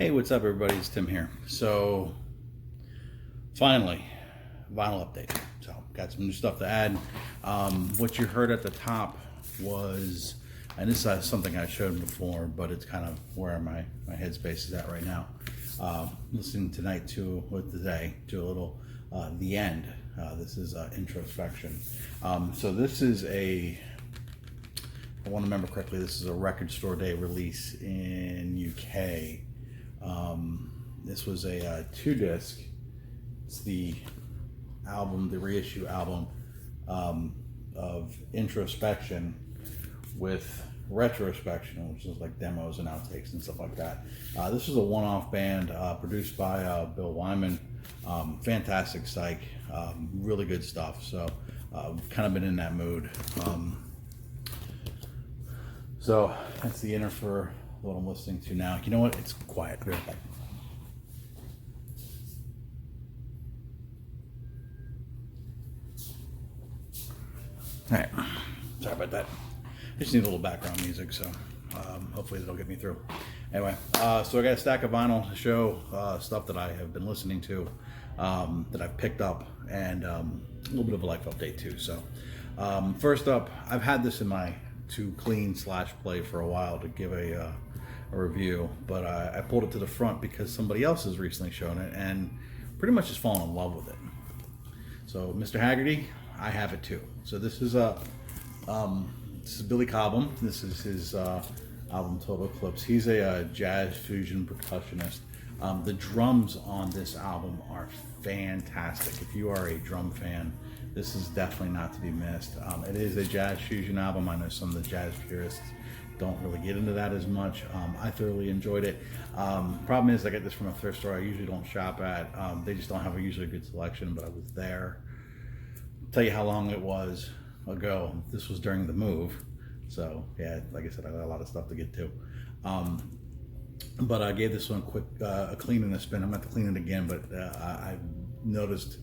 Hey, what's up, everybody? It's Tim here. So, finally, vinyl update. So, got some new stuff to add. What you heard at the top was, and this is something I showed before, but it's kind of where my headspace is at right now. Listening tonight to a little The End. This is introspection. So this is if I want to remember correctly, this is a Record Store Day release in UK. This was a 2-disc. It's the reissue album of Introspection with Retrospection, which is like demos and outtakes and stuff like that. This is a one-off band produced by Bill Wyman. Fantastic psych, really good stuff. So kind of been in that mood. So that's the inner for what I'm listening to now. You know what? It's quiet. Be right back. All right. Sorry about that. I just need a little background music, so hopefully that'll get me through. Anyway, so I got a stack of vinyl to show stuff that I have been listening to, that I've picked up, and a little bit of a life update too. So first up, I've had this in my to clean / play for a while to give a review, but I pulled it to the front because somebody else has recently shown it and pretty much just fallen in love with it. So Mr. Haggerty, I have it too. So this is Billy Cobham. This is his album Total Eclipse. He's a jazz fusion percussionist. The drums on this album are fantastic. If you are a drum fan, this is definitely not to be missed. It is a jazz fusion album. I know some of the jazz purists don't really get into that as much. I thoroughly enjoyed it. Problem is, I get this from a thrift store I usually don't shop at. They just don't have usually a good selection, but I was there. I'll tell you how long it was ago. This was during the move. So yeah, like I said, I got a lot of stuff to get to. But I gave this one a clean and a spin. I'm going to have to clean it again, but I noticed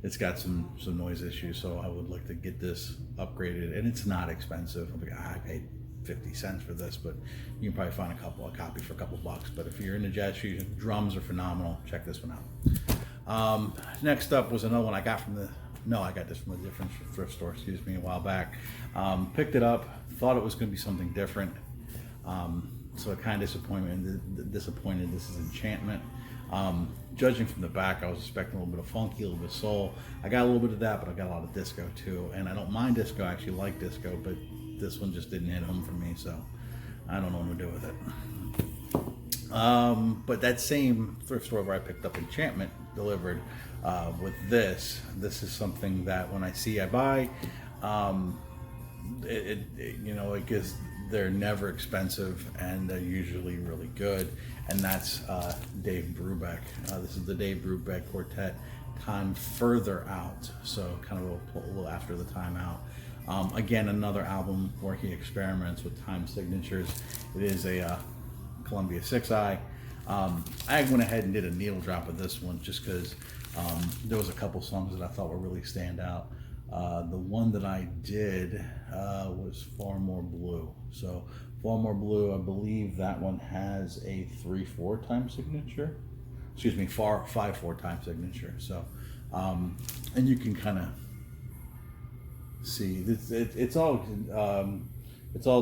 it's got some noise issues, so I would like to get this upgraded, and it's not expensive. I paid 50 cents for this, but you can probably find a copy for a couple bucks. But if you're into jazz fusion, drums are phenomenal. Check this one out. Next up was another one I got I got this from a different thrift store, a while back. Picked it up, thought it was going to be something different. So kind of disappointed. This is Enchantment. Judging from the back, I was expecting a little bit of funky, a little bit of soul. I got a little bit of that, but I got a lot of disco too. And I don't mind disco. I actually like disco, but this one just didn't hit home for me. So I don't know what to do with it. But that same thrift store where I picked up Enchantment delivered with this. This is something that when I see, I buy. Because they're never expensive and they're usually really good, and that's Dave Brubeck. This is the Dave Brubeck Quartet, Time Further Out, so kind of a little after the time out. Again, another album where he experiments with time signatures. It is a Columbia 6i. I went ahead and did a needle drop of this one just because there was a couple songs that I thought would really stand out. The one that I did was Far More Blue. So Far More Blue, I believe that one has a 3/4 time signature. Excuse me, 5/4 time signature. So, and you can kind of see it's all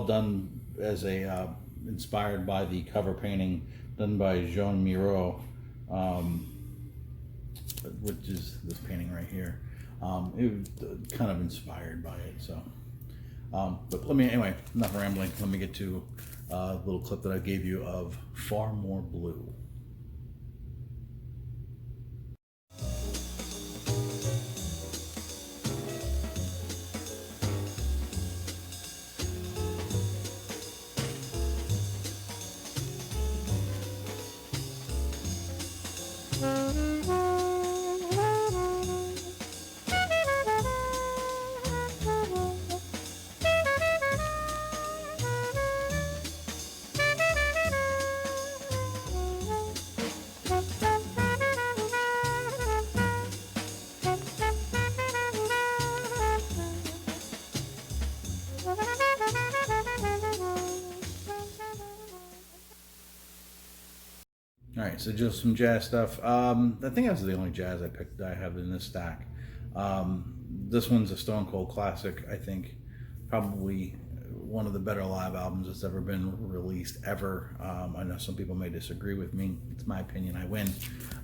done as inspired by the cover painting done by Jean Miro, which is this painting right here. It was kind of inspired by it. So, but anyway, enough rambling. Let me get to a little clip that I gave you of Far More Blue. All right, so just some jazz stuff. I think that's the only jazz I picked. I have in this stack. This one's a Stone Cold classic. I think probably one of the better live albums that's ever been released ever. I know some people may disagree with me. It's my opinion. I win.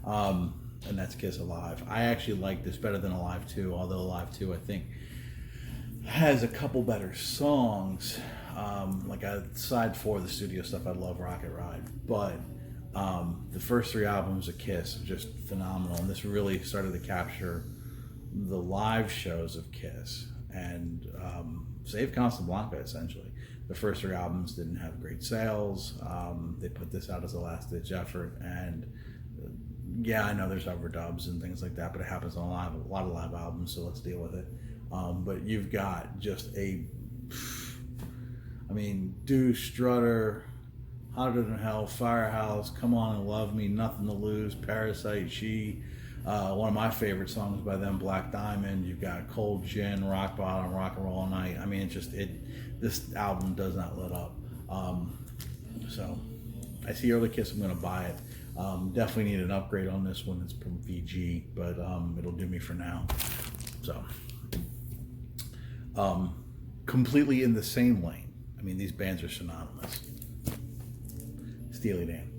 And that's Kiss Alive. I actually like this better than Alive 2, although Alive 2 I think has a couple better songs. Like aside for the studio stuff, I love Rocket Ride, but the first 3 albums of Kiss are just phenomenal, and this really started to capture the live shows of Kiss and save Casablanca essentially. The first 3 albums didn't have great sales. They put this out as a last-ditch effort, and yeah, I know there's overdubs and things like that, but it happens on a lot of live albums, so let's deal with it. But you've got just Do Strutter, Hotter Than Hell, Firehouse, Come On and Love Me, Nothing to Lose, Parasite, She, one of my favorite songs by them, Black Diamond. You've got Cold Gin, Rock Bottom, Rock and Roll All Night. I mean, this album does not let up. So I see early Kiss, I'm going to buy it. Definitely need an upgrade on this one. It's from VG, but it'll do me for now. So completely in the same lane. I mean, these bands are synonymous. Steely Dan.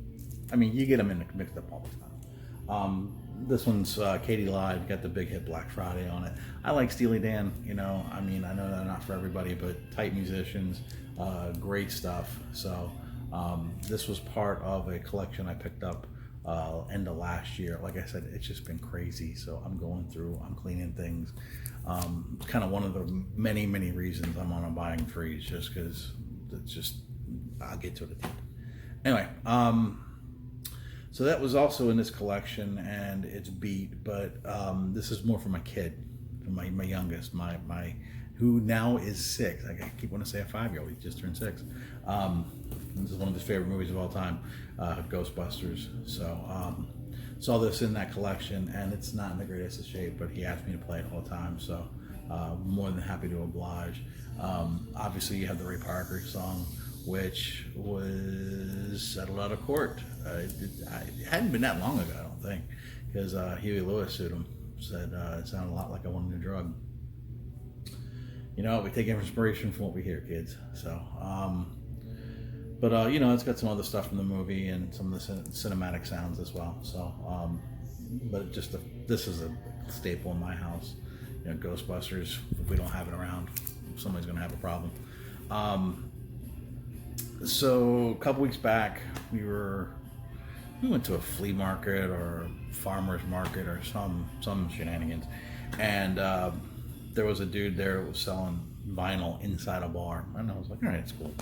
I mean, you get them mixed up all the time. This one's Katie Lied, got the big hit Black Friday on it. I like Steely Dan, you know. I mean, I know they're not for everybody, but tight musicians, great stuff. So this was part of a collection I picked up end of last year. Like I said, it's just been crazy. So I'm going through, I'm cleaning things. Kind of one of the many reasons I'm on a buying freeze, just because it's just, I'll get to it at the end. Anyway, so that was also in this collection, and it's beat, but this is more for my kid, for my youngest, my who now is 6. I keep wanting to say a 5-year-old. He just turned 6. This is one of his favorite movies of all time, Ghostbusters. So saw this in that collection, and it's not in the greatest of shape, but he asked me to play it all the time, so more than happy to oblige. Obviously, you have the Ray Parker song, which was settled out of court. It hadn't been that long ago, I don't think, because Huey Lewis sued him. Said it sounded a lot like I wanted a drug. You know, we take inspiration from what we hear, kids. So, but you know, it's got some other stuff from the movie and some of the cinematic sounds as well. So, but this is a staple in my house. You know, Ghostbusters. If we don't have it around, somebody's gonna have a problem. So a couple weeks back, we went to a flea market or farmer's market or some shenanigans, and there was a dude there who was selling vinyl inside a bar, and I was like, all right, it's cool.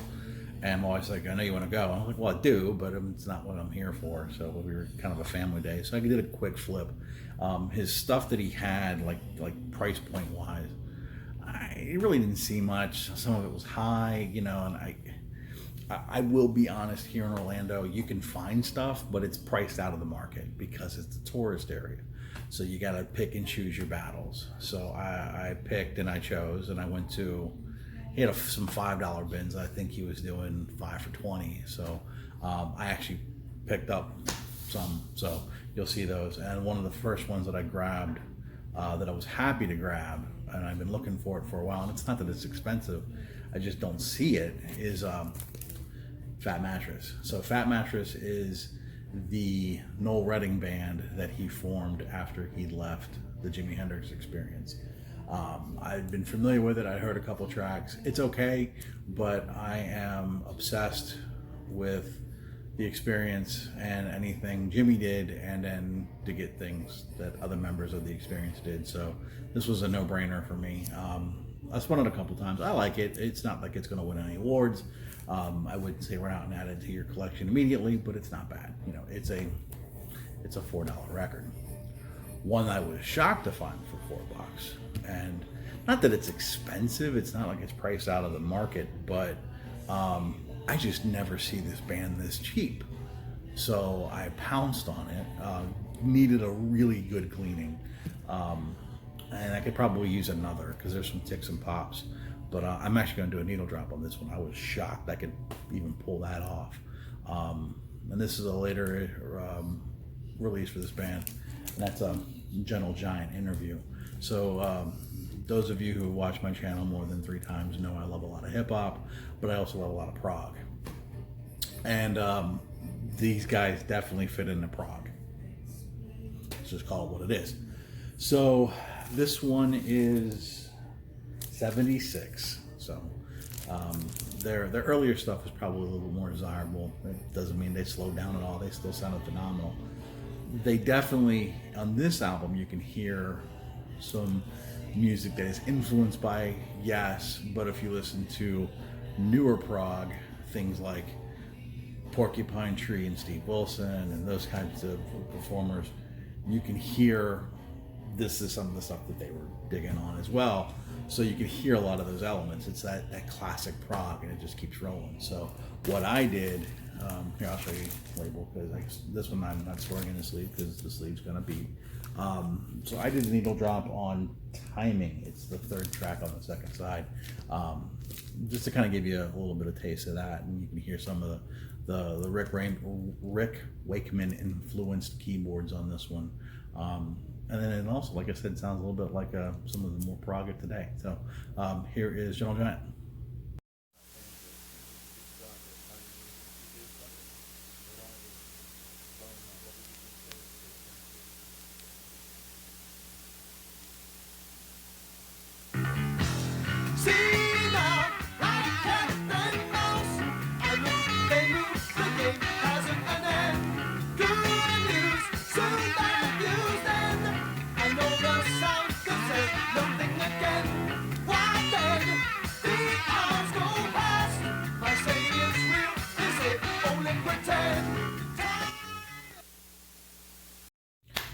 And my wife's like, I know you want to go. And I was like, well, I do, but it's not what I'm here for. So we were kind of a family day, so I did a quick flip. His stuff that he had, like price point wise, I really didn't see much. Some of it was high, you know, and I will be honest, here in Orlando, you can find stuff, but it's priced out of the market because it's a tourist area. So you got to pick and choose your battles. So I picked and I chose, and I went to, he had some $5 bins. I think he was doing 5 for $20. So I actually picked up some. So you'll see those. And one of the first ones that I grabbed, that I was happy to grab, and I've been looking for it for a while, and it's not that it's expensive, I just don't see it, is Fat Mattress. So Fat Mattress is the Noel Redding band that he formed after he left the Jimi Hendrix Experience. I've been familiar with it. I heard a couple tracks. It's okay, but I am obsessed with the Experience and anything Jimmy did, and then to get things that other members of the Experience did. So this was a no-brainer for me. I spun it a couple times. I like it. It's not like it's going to win any awards. I wouldn't say run out and add it to your collection immediately, but it's not bad. You know, it's a $4 record. One that I was shocked to find for $4. And not that it's expensive. It's not like it's priced out of the market, but I just never see this band this cheap. So I pounced on it. Needed a really good cleaning. And I could probably use another because there's some ticks and pops. But I'm actually going to do a needle drop on this one. I was shocked I could even pull that off. and this is a later release for this band, and that's a Gentle Giant interview. So those of you who watch my channel more than 3 times know I love a lot of hip hop, but I also love a lot of prog. And these guys definitely fit into prog. Let's just call it what it is. So this one is 76. So their earlier stuff is probably a little bit more desirable. It doesn't mean they slowed down at all. They still sounded phenomenal. They definitely, on this album, you can hear some music that is influenced by Yes, but if you listen to newer prog, things like Porcupine Tree and Steve Wilson and those kinds of performers, you can hear this is some of the stuff that they were digging on as well. So you can hear a lot of those elements. It's that classic prog, and it just keeps rolling. So what I did, here I'll show you the label, because this one I'm not storing in the sleeve because the sleeve's gonna be. So I did a needle drop on Timing. It's the 3rd track on the 2nd side, just to kind of give you a little bit of taste of that, and you can hear some of the Rick Wakeman influenced keyboards on this one. And then it also, like I said, sounds a little bit like some of the more prog of today. So here is Gentle Giant.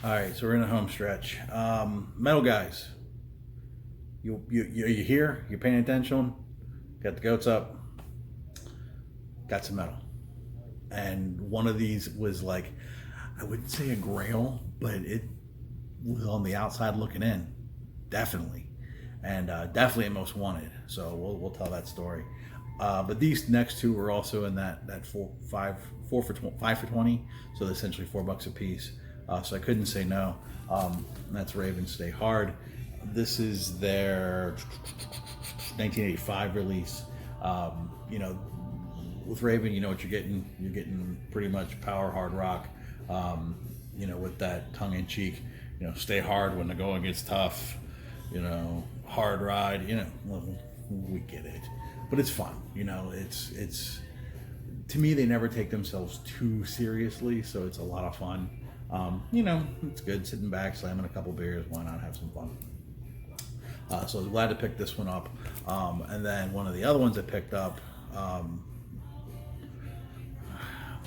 All right, so we're in the home stretch. Metal guys, you here? You're paying attention? Got the goats up. Got some metal, and one of these was like, I wouldn't say a grail, but it was on the outside looking in, definitely, and definitely a most wanted. So we'll tell that story. But these next 2 were also in that 5 for 20, so essentially $4 a piece. So I couldn't say no. That's Raven Stay Hard. This is their 1985 release. You know, with Raven, you know what you're getting. You're getting pretty much power hard rock. You know, with that tongue-in-cheek. You know, stay hard when the going gets tough. You know, hard ride. You know, well, we get it, but it's fun. You know, it's to me, they never take themselves too seriously, so it's a lot of fun. You know, it's good sitting back, slamming a couple beers. Why not have some fun? So I was glad to pick this one up. And then one of the other ones I picked up,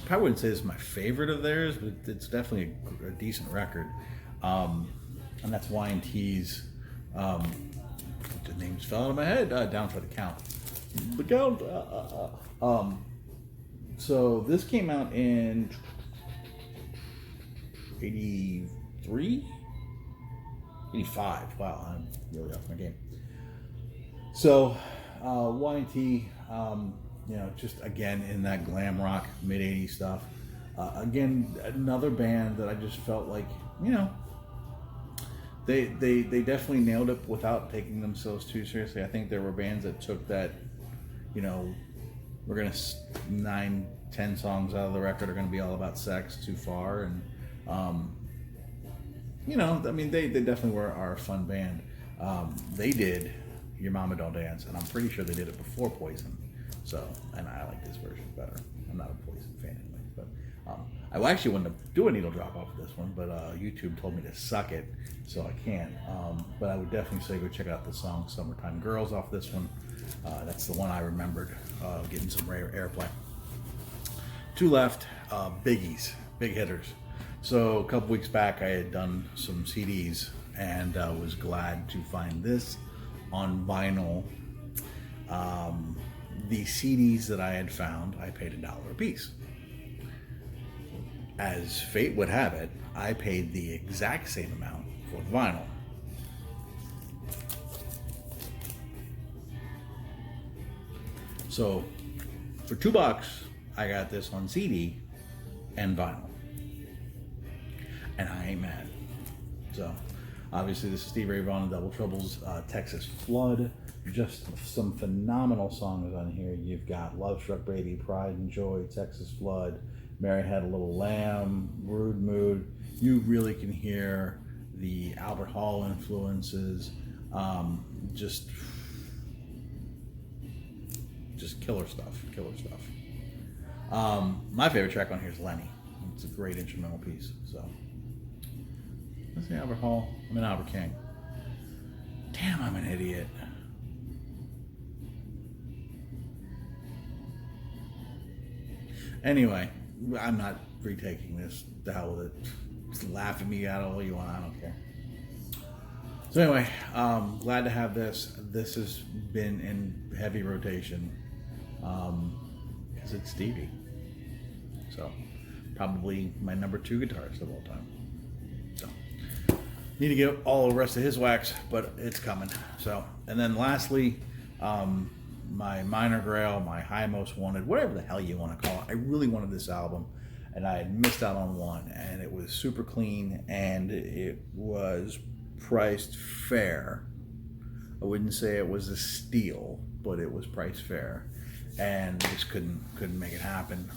probably wouldn't say this is my favorite of theirs, but it's definitely a decent record. And that's Y&T's, the name just fell out of my head, Down for the Count. The Count. So this came out in 83? 85. Wow, I'm really off my game. So, Y&T, you know, just again in that glam rock mid 80s stuff. Again, another band that I just felt like, you know, they definitely nailed it without taking themselves too seriously. I think there were bands that took that, you know, we're gonna 9-10 songs out of the record are gonna be all about sex too far, and you know, I mean, they definitely are a fun band. They did Your Mama Don't Dance, and I'm pretty sure they did it before Poison. So, and I like this version better. I'm not a Poison fan anyway, but I actually wanted to do a needle drop off of this one, but YouTube told me to suck it, so I can't. But I would definitely say go check out the song Summertime Girls off this one. That's the one I remembered getting some rare airplay. 2 left, biggies, big hitters. So a couple weeks back I had done some CDs and was glad to find this on vinyl. The CDs that I had found, I paid $1 a piece. As fate would have it, I paid the exact same amount for the vinyl. So for $2, I got this on CD and vinyl. And I ain't mad. So, obviously, this is Steve Ray Vaughan and Double Trouble's Texas Flood. Just some phenomenal songs on here. You've got Love Struck Baby, Pride and Joy, Texas Flood, Mary Had a Little Lamb, Rude Mood. You really can hear the Albert Hall influences. Just killer stuff. My favorite track on here is Lenny. It's a great instrumental piece. So, let's see, Albert Hall. I'm an Albert King. Damn, I'm an idiot. Anyway, I'm not retaking this. The hell with it. Just laugh at me out all you want. I don't care. So anyway, glad to have this. This has been in heavy rotation because it's Stevie. So probably my number 2 guitarist of all time. So need to get all the rest of his wax, but it's coming. So, and then lastly, my minor grail, my high most wanted, whatever the hell you want to call it. I really wanted this album, and I had missed out on one, and it was super clean, and it was priced fair. I wouldn't say it was a steal, but it was priced fair, and just couldn't make it happen.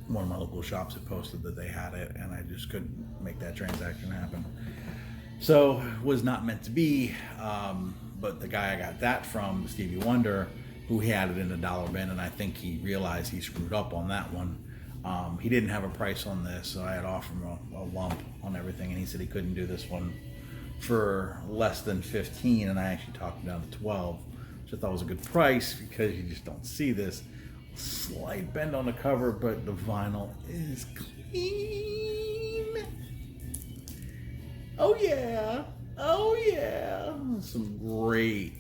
One of my local shops had posted that they had it, and I just couldn't make that transaction happen. So it was not meant to be. But the guy I got that from, Stevie Wonder, who he had it in a dollar bin, and I think he realized he screwed up on that one. He didn't have a price on this, so I had offered him a lump on everything, and he said he couldn't do this one for less than 15, and I actually talked him down to 12, which I thought was a good price because you just don't see this. Slight bend on the cover, but the vinyl is clean. Oh yeah. Some great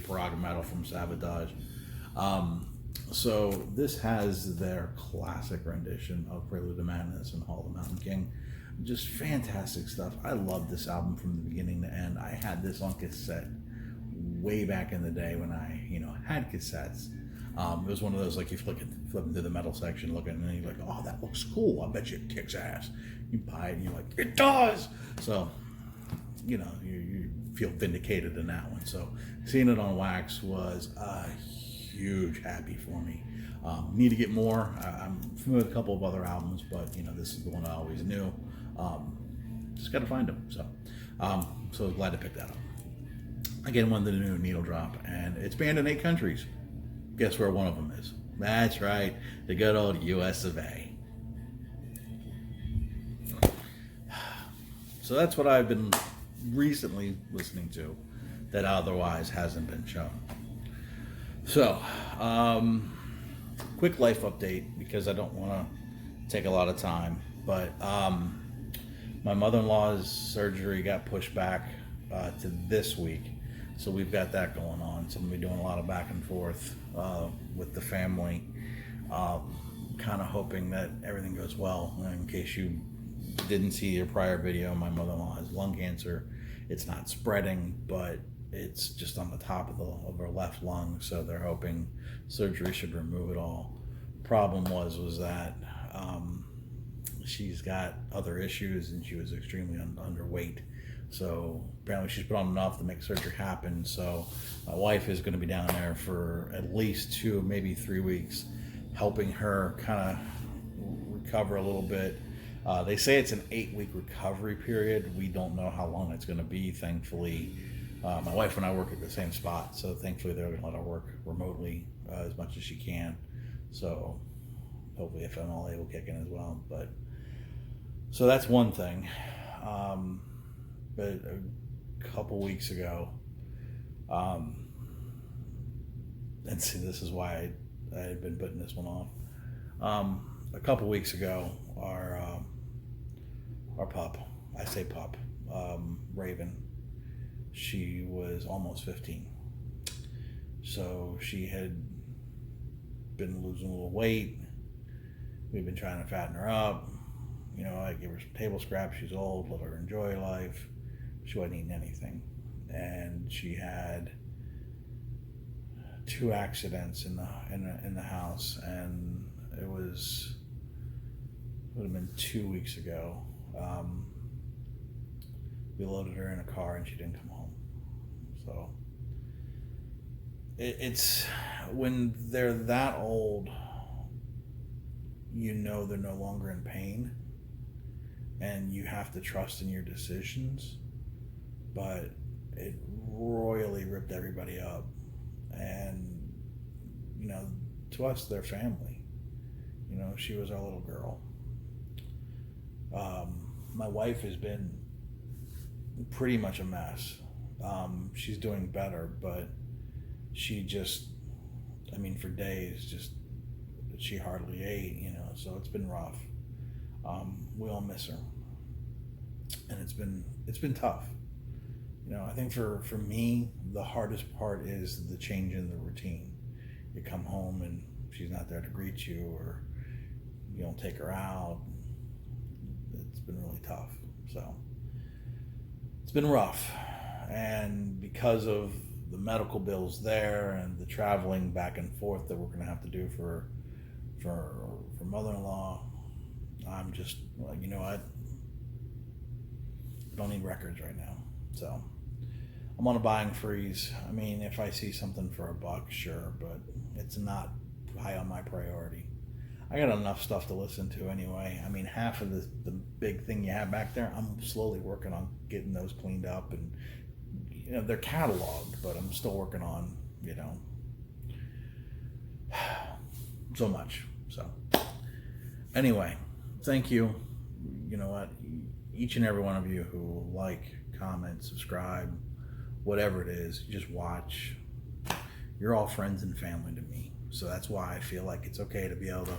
prog metal from Sabotage. So this has their classic rendition of Prelude to Madness and Hall of the Mountain King. Just fantastic stuff. I love this album from the beginning to end. I had this on cassette way back in the day when I, had cassettes. It was one of those, like, you flipping through the metal section, looking, and you're like, oh, that looks cool. I bet you it kicks ass. You buy it, and you're like, it does. So, you feel vindicated in that one. So seeing it on wax was a huge happy for me. Need to get more. I'm familiar with a couple of other albums, but this is the one I always knew. Just got to find them. So glad to pick that up. Again, one of the new Needle Drop, and it's banned in 8 countries. Guess where one of them is? That's right, the good old US of A. So that's what I've been recently listening to that otherwise hasn't been shown. So, quick life update because I don't want to take a lot of time, but my mother-in-law's surgery got pushed back to this week, so we've got that going on. So I'm going to be doing a lot of back and forth with the family, kind of hoping that everything goes well. In case you didn't see your prior video, my mother-in-law has lung cancer. It's not spreading, but it's just on the top of her left lung, so they're hoping surgery should remove it all. Problem was that she's got other issues, and she was extremely underweight. So apparently she's put on enough to make surgery happen. So my wife is going to be down there for at least 2, maybe 3 weeks, helping her kind of recover a little bit. They say it's an 8-week recovery period. We don't know how long it's going to be, thankfully. My wife and I work at the same spot, so thankfully they're going to let her work remotely as much as she can. So hopefully if FMLA will kick in as well. But so that's one thing. But a couple weeks ago, and see, this is why I had been putting this one off. A couple weeks ago, our pup, I say pup, Raven, she was almost 15. So she had been losing a little weight. We've been trying to fatten her up. I gave her some table scraps. She's old, let her enjoy life. She wasn't eating anything. And she had 2 accidents in the house, and it was would have been 2 weeks ago. We loaded her in a car and she didn't come home. So it's when they're that old, you know they're no longer in pain, and you have to trust in your decisions. But it royally ripped everybody up, and to us, they're family. She was our little girl. My wife has been pretty much a mess. She's doing better, but she just, for days, she hardly ate, so it's been rough. We all miss her, and it's been tough. I think for me, the hardest part is the change in the routine. You come home and she's not there to greet you, or you don't take her out. It's been really tough. So it's been rough. And because of the medical bills there and the traveling back and forth that we're going to have to do for mother-in-law, I'm just like, you know what? I don't need records right now. So I'm on a buying freeze. If I see something for $1, sure, but it's not high on my priority. I got enough stuff to listen to anyway. Half of the big thing you have back there, I'm slowly working on getting those cleaned up, and they're cataloged, but I'm still working on so much. So anyway, thank you. You know what? Each and every one of you who like, comment, subscribe, whatever it is, just watch. You're all friends and family to me. So that's why I feel like it's okay to be able to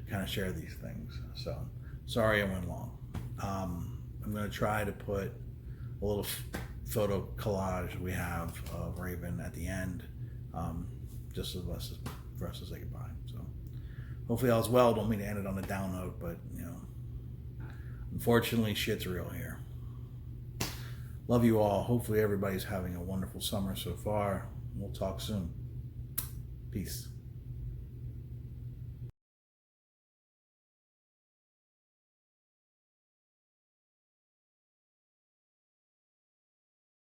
kind of share these things. So sorry I went long. I'm going to try to put a little photo collage we have of Raven at the end, just for us to say goodbye. So hopefully all's well. Don't mean to end it on a down note, but unfortunately shit's real here. Love you all. Hopefully everybody's having a wonderful summer so far. We'll talk soon. Peace.